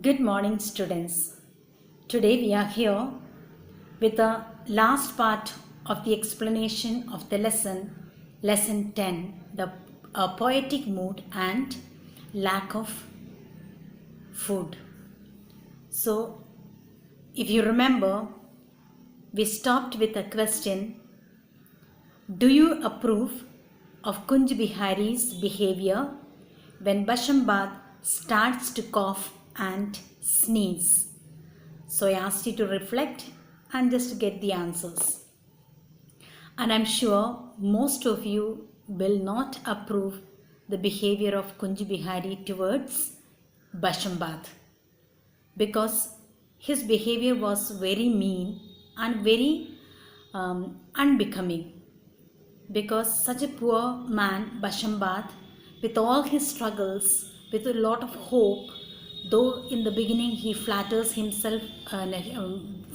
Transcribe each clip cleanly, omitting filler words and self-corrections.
Good morning, students. Today we are here with the last part of the explanation of the lesson 10, the poetic mood and lack of food. So, if you remember, we stopped with a question: do you approve of Kunj Bihari's behavior when Bashambad starts to cough and sneeze? So I asked you to reflect and just get the answers. And I'm sure most of you will not approve the behavior of Kunj Bihari towards Bashambad, because his behavior was very mean and very unbecoming. Because such a poor man, Bashambad, with all his struggles, with a lot of hope, though in the beginning he flatters himself,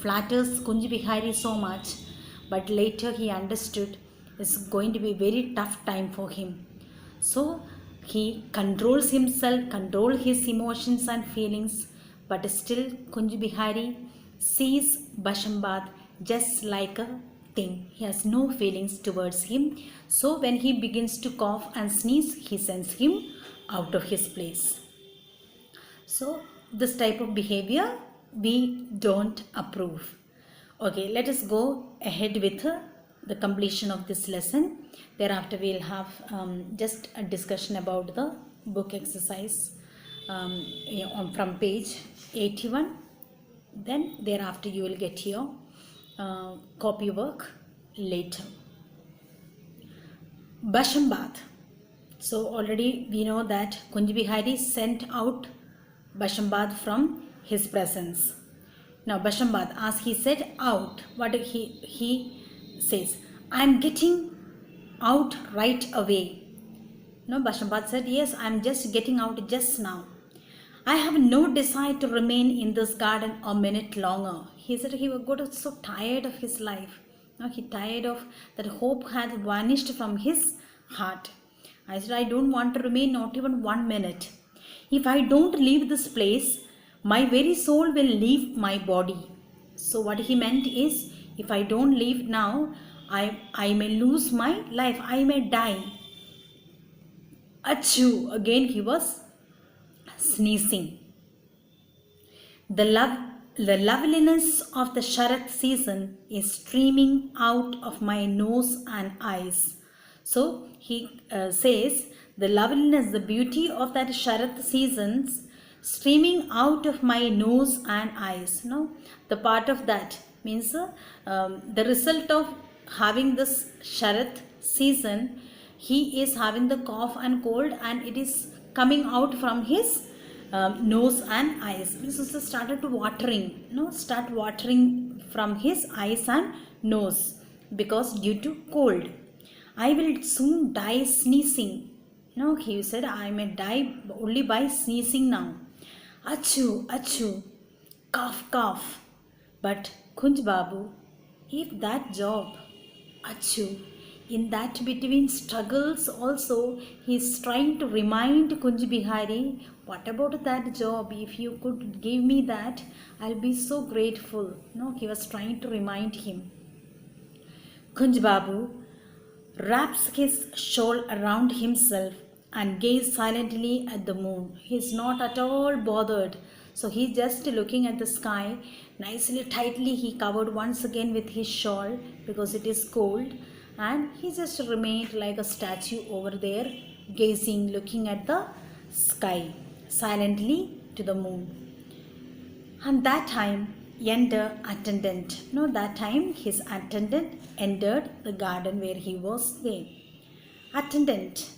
flatters Kunj Bihari so much, but later he understood it's going to be a very tough time for him. So he controls himself, controls his emotions and feelings, but still Kunj Bihari sees Bashambad just like a thing. He has no feelings towards him. So when he begins to cough and sneeze, he sends him out of his place. So this type of behavior we don't approve. Okay, let us go ahead with the completion of this lesson. Thereafter we'll have just a discussion about the book exercise from page 81. Then thereafter you will get your copy work later. Bashambad. So already we know that Kunj Bihari sent out Bashambad from his presence. Now Bashambad, as he said out, what he says, I am getting out right away. No, Bashambad said, yes, I am just getting out just now. I have no desire to remain in this garden a minute longer. He said he got so tired of his life. Now he tired of that hope had vanished from his heart. I said, I don't want to remain not even 1 minute. If I don't leave this place, my very soul will leave my body. So what he meant is, if I don't leave now, I may lose my life. I may die. Achoo! Again he was sneezing. The loveliness of the Sharat season is streaming out of my nose and eyes. So he says, the loveliness, the beauty of that Sharat seasons streaming out of my nose and eyes. No, the part of that means the result of having this Sharat season, he is having the cough and cold, and it is coming out from his nose and eyes. This is started to watering, start watering from his eyes and nose, because due to cold. I will soon die sneezing. No, he said, I may die only by sneezing now. Achoo, achoo, cough, cough. But Kunj Babu, if that job, achoo, in that between struggles also, he is trying to remind Kunj Bihari, what about that job? If you could give me that, I'll be so grateful. No, he was trying to remind him. Kunj Babu wraps his shawl around himself and gazes silently at the moon. He is not at all bothered. So he's just looking at the sky. Nicely, tightly he covered once again with his shawl because it is cold. And he just remained like a statue over there, gazing, looking at the sky, silently to the moon. And that time, that time his attendant entered the garden where he was there. Attendant,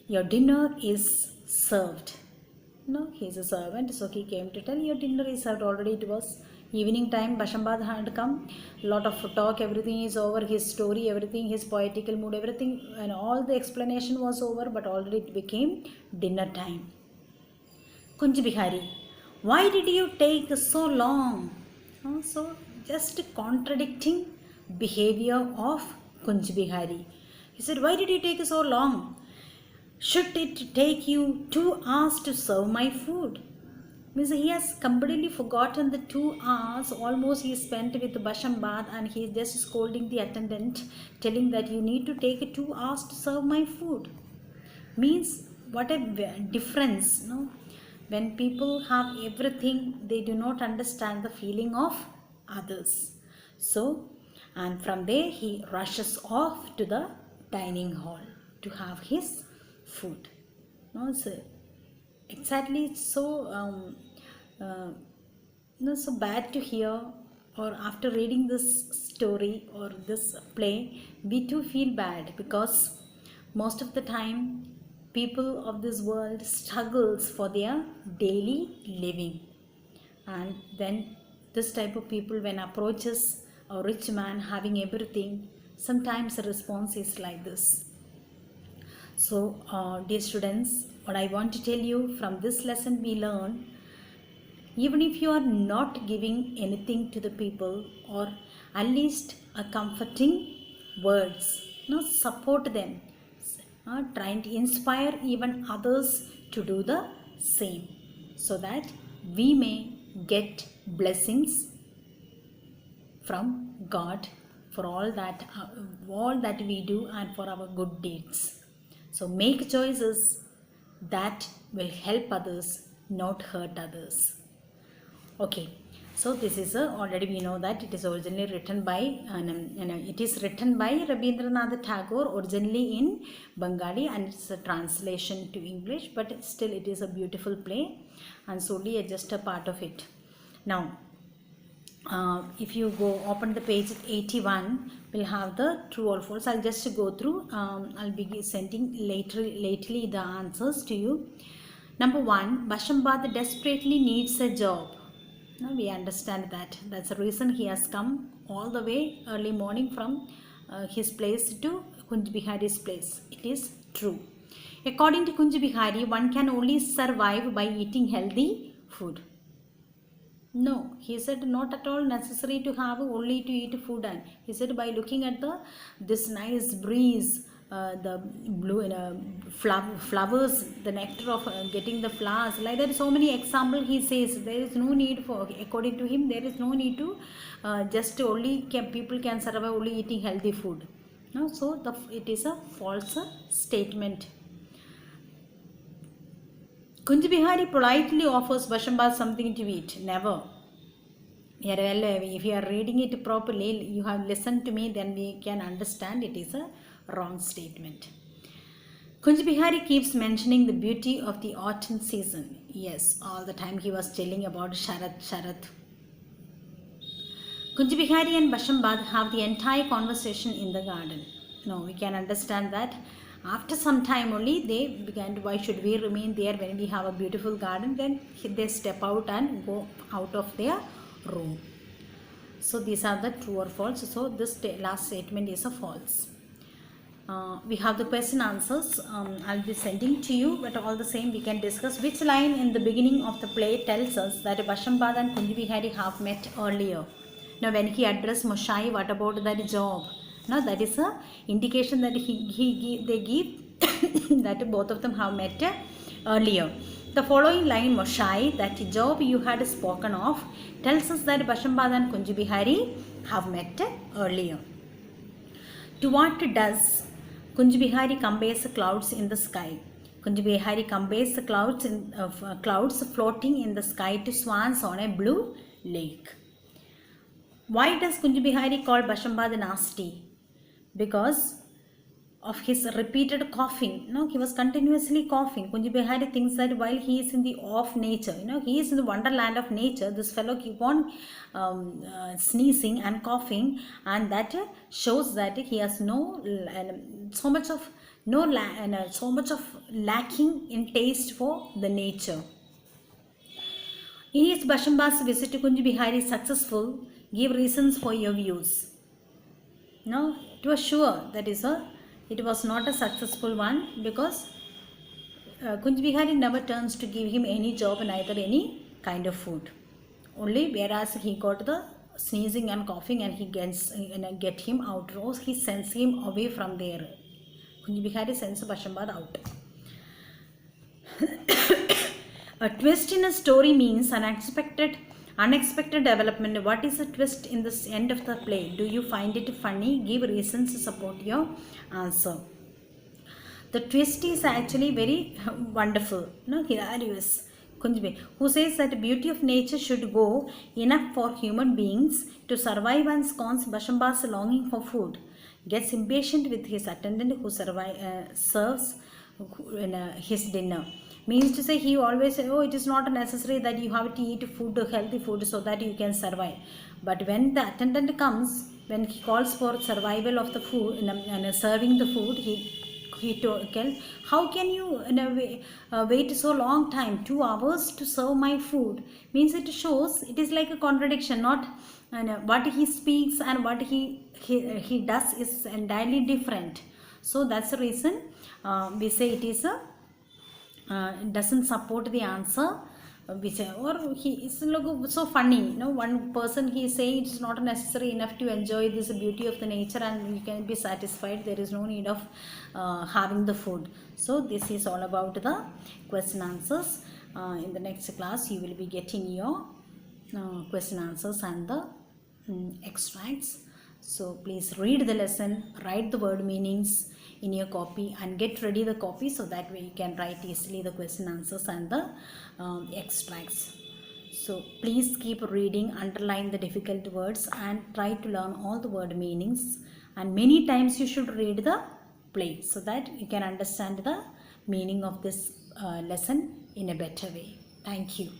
your dinner is served. No, he is a servant, so he came to tell, your dinner is served already. It was evening time, Bashambad had come, lot of talk, everything is over, his story, everything, his poetical mood, everything, and all the explanation was over, but already it became dinner time. Kunj Bihari, why did you take so long? So just contradicting behavior of Kunj Bihari. He said, why did you take so long? Should it take you 2 hours to serve my food? Means he has completely forgotten the 2 hours almost he spent with Bashambad, and he is just scolding the attendant, telling that you need to take 2 hours to serve my food. Means what a difference, no? When people have everything, they do not understand the feeling of others. So, and from there he rushes off to the dining hall to have his food. No, sir. Exactly, it's so so bad to hear, or after reading this story or this play, we too feel bad, because most of the time people of this world struggles for their daily living, and then this type of people when approaches a rich man having everything, sometimes the response is like this. So, dear students, what I want to tell you from this lesson we learn, even if you are not giving anything to the people, or at least a comforting words, support them, trying to inspire even others to do the same, so that we may get blessings from God for all that we do and for our good deeds. So make choices that will help others, not hurt others. Okay, so this is already we know that it is originally written by Rabindranath Tagore, originally in Bengali, and it's a translation to English, but still it is a beautiful play, and solely just a part of it. Now, if you go open the page 81, we'll have the true or false. I'll just go through. I'll be sending lately the answers to you. Number 1, Bashambad desperately needs a job. Now we understand that. That's the reason he has come all the way early morning from his place to Kunj Bihari's place. It is true. According to Kunj Bihari, one can only survive by eating healthy food. No, he said not at all necessary to have only to eat food. And he said by looking at this nice breeze, the blue flowers, the nectar of getting the flowers, like that, so many example he says. There is no need for, according to him, there is no need to just only people can survive only eating healthy food. No, so it is a false statement. Kunj Bihari politely offers Bashambad something to eat. Never. If you are reading it properly, you have listened to me, then we can understand it is a wrong statement. Kunj Bihari keeps mentioning the beauty of the autumn season. Yes, all the time he was telling about Sharat. Kunj Bihari and Bashambad have the entire conversation in the garden. No, we can understand that. After some time only they began to, why should we remain there when we have a beautiful garden? Then they step out and go out of their room. So these are the true or false. So this last statement is a false. We have the question answers. I'll be sending to you, but all the same we can discuss. Which line in the beginning of the play tells us that Bashambad and Kunj Bihari have met earlier? Now when he addressed Moshai, what about that job? Now that is a indication that they give that both of them have met earlier. The following line, Moshai, that job you had spoken of, tells us that Bashambad and Kunj Bihari have met earlier. To what does Kunj Bihari compares clouds in the sky? Kunj Bihari compares the clouds floating in the sky to swans on a blue lake. Why does Kunj Bihari call Bashambad nasty? Because of his repeated coughing. He was continuously coughing. Kunj Bihari thinks that while he is in the off nature, he is in the wonderland of nature, this fellow keep on sneezing and coughing, and that shows that he has so much of lacking in taste for the nature. Is Bashambad's visit to Kunj Bihari successful? Give reasons for your views. No, it was sure that it was not a successful one, because Kunj Bihari never turns to give him any job, neither any kind of food. Only whereas he got the sneezing and coughing, and he get him out, or he sends him away from there. Kunj Bihari sends Bashambad out. A twist in a story means an unexpected development. What is a twist in the end of the play? Do you find it funny? Give reasons to support your answer. The twist is actually very wonderful, hilarious. Kunjbe, who says that the beauty of nature should go enough for human beings to survive and scorns Bashamba's longing for food. Gets impatient with his attendant who serves his dinner. Means to say, he always say, oh, it is not necessary that you have to eat food, healthy food, so that you can survive. But when the attendant comes, when he calls for survival of the food and serving the food, he told, how can you wait so long time, 2 hours to serve my food? Means it shows it is like a contradiction, not what he speaks and what he does is entirely different. So that's the reason we say it is a doesn't support the answer. Or he is so funny, one person he is saying it is not necessary enough to enjoy this beauty of the nature and you can be satisfied, there is no need of having the food. So this is all about the question answers. In the next class you will be getting your question answers and the extracts. So please read the lesson, write the word meanings in your copy and get ready the copy, so that way you can write easily the question answers and the extracts. So please keep reading, underline the difficult words and try to learn all the word meanings, and many times you should read the play so that you can understand the meaning of this lesson in a better way. Thank you.